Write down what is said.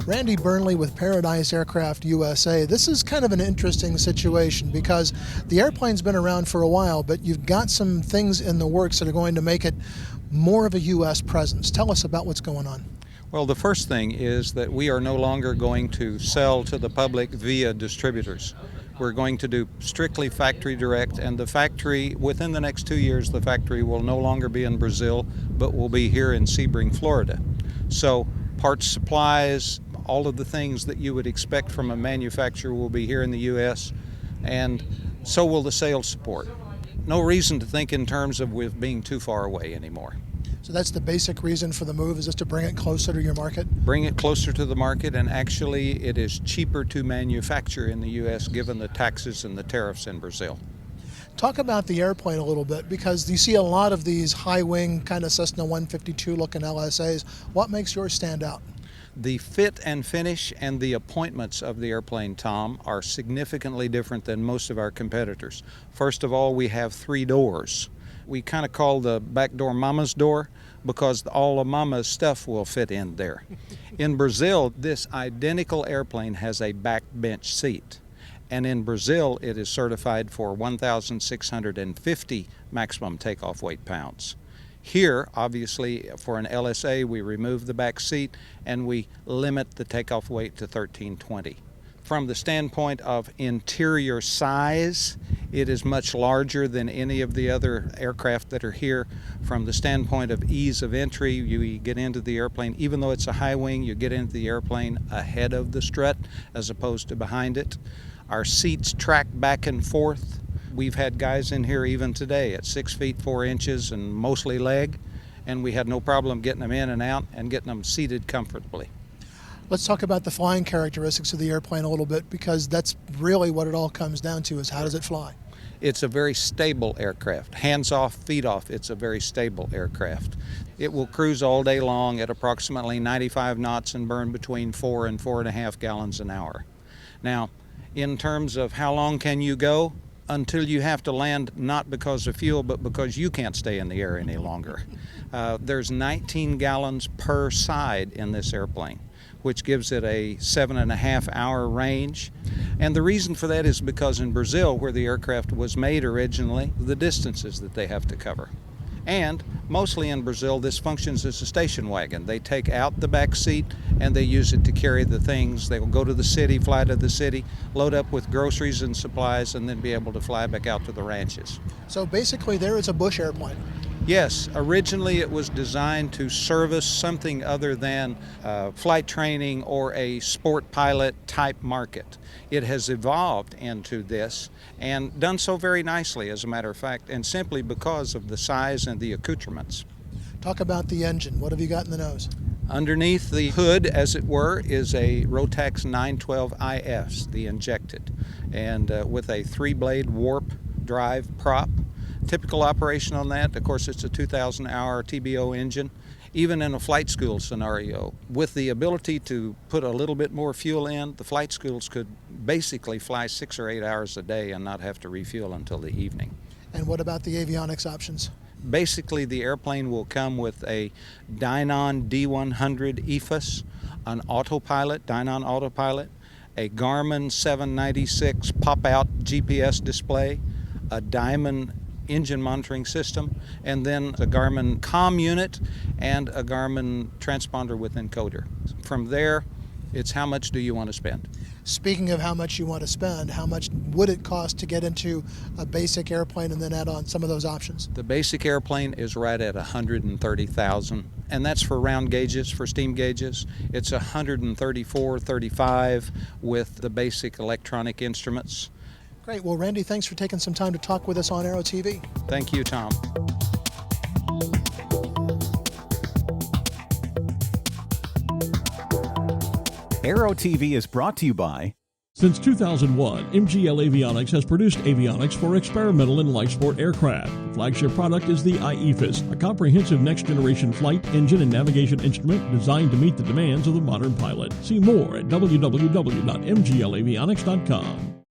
Randy Burnley with Paradise Aircraft USA. This is kind of an interesting situation because the airplane's been around for a while, but you've got some things in the works that are going to make it more of a U.S. presence. Tell us about what's going on. Well, the first thing is that we are no longer going to sell to the public via distributors. We're going to do strictly factory direct, and the factory, within the next 2 years, the factory will no longer be in Brazil, but will be here in Sebring, Florida. So parts, supplies, all of the things that you would expect from a manufacturer will be here in the U.S., and so will the sales support. No reason to think in terms of with being too far away anymore. So that's the basic reason for the move, is just to bring it closer to your market? Bring it closer to the market, and actually it is cheaper to manufacture in the U.S. given the taxes and the tariffs in Brazil. Talk about the airplane a little bit, because you see a lot of these high-wing kind of Cessna 152 looking LSAs. What makes yours stand out? The fit and finish and the appointments of the airplane, Tom, are significantly different than most of our competitors. First of all, we have 3 doors. We kind of call the back door Mama's door because all of Mama's stuff will fit in there. In Brazil, this identical airplane has a back bench seat. And in Brazil, it is certified for 1,650 maximum takeoff weight pounds. Here, obviously, for an LSA, we remove the back seat and we limit the takeoff weight to 1,320. From the standpoint of interior size, it is much larger than any of the other aircraft that are here. From the standpoint of ease of entry, you get into the airplane, even though it's a high wing, you get into the airplane ahead of the strut as opposed to behind it. Our seats track back and forth. We've had guys in here even today at 6 feet 4 inches and mostly leg, and we had no problem getting them in and out and getting them seated comfortably. Let's talk about the flying characteristics of the airplane a little bit, because that's really what it all comes down to, is how does it fly? It's a very stable aircraft. Hands off, feet off, it's a very stable aircraft. It will cruise all day long at approximately 95 knots and burn between 4 and 4.5 gallons an hour. Now, in terms of how long can you go? Until you have to land, not because of fuel, but because you can't stay in the air any longer. There's 19 gallons per side in this airplane, which gives it a 7.5-hour range. And the reason for that is because in Brazil, where the aircraft was made originally, the distances that they have to cover. And mostly in Brazil, this functions as a station wagon. They take out the back seat and they use it to carry the things. They will go to the city, fly to the city, load up with groceries and supplies, and then be able to fly back out to the ranches. So basically there is a bush airplane. Yes, originally it was designed to service something other than flight training or a sport pilot type market. It has evolved into this and done so very nicely, as a matter of fact, and simply because of the size and the accoutrements. Talk about the engine. What have you got in the nose? Underneath the hood, as it were, is a Rotax 912IS, the injected, and with a 3-blade warp drive prop. Typical operation on that, of course, it's a 2,000-hour TBO engine. Even in a flight school scenario, with the ability to put a little bit more fuel in, the flight schools could basically fly 6 or 8 hours a day and not have to refuel until the evening. And what about the avionics options? Basically, the airplane will come with a Dynon D100 EFIS, an autopilot, Dynon autopilot, a Garmin 796 pop-out GPS display, a Diamond engine monitoring system, and then a Garmin comm unit and a Garmin transponder with encoder. From there, it's how much do you want to spend. Speaking of how much you want to spend, how much would it cost to get into a basic airplane and then add on some of those options? The basic airplane is right at $130,000, and that's for round gauges, for steam gauges. It's $134,035 with the basic electronic instruments. Great. Well, Randy, thanks for taking some time to talk with us on Aero-TV. Thank you, Tom. Aero-TV is brought to you by... Since 2001, MGL Avionics has produced avionics for experimental and light sport aircraft. The flagship product is the IEFIS, a comprehensive next-generation flight, engine, and navigation instrument designed to meet the demands of the modern pilot. See more at www.mglavionics.com.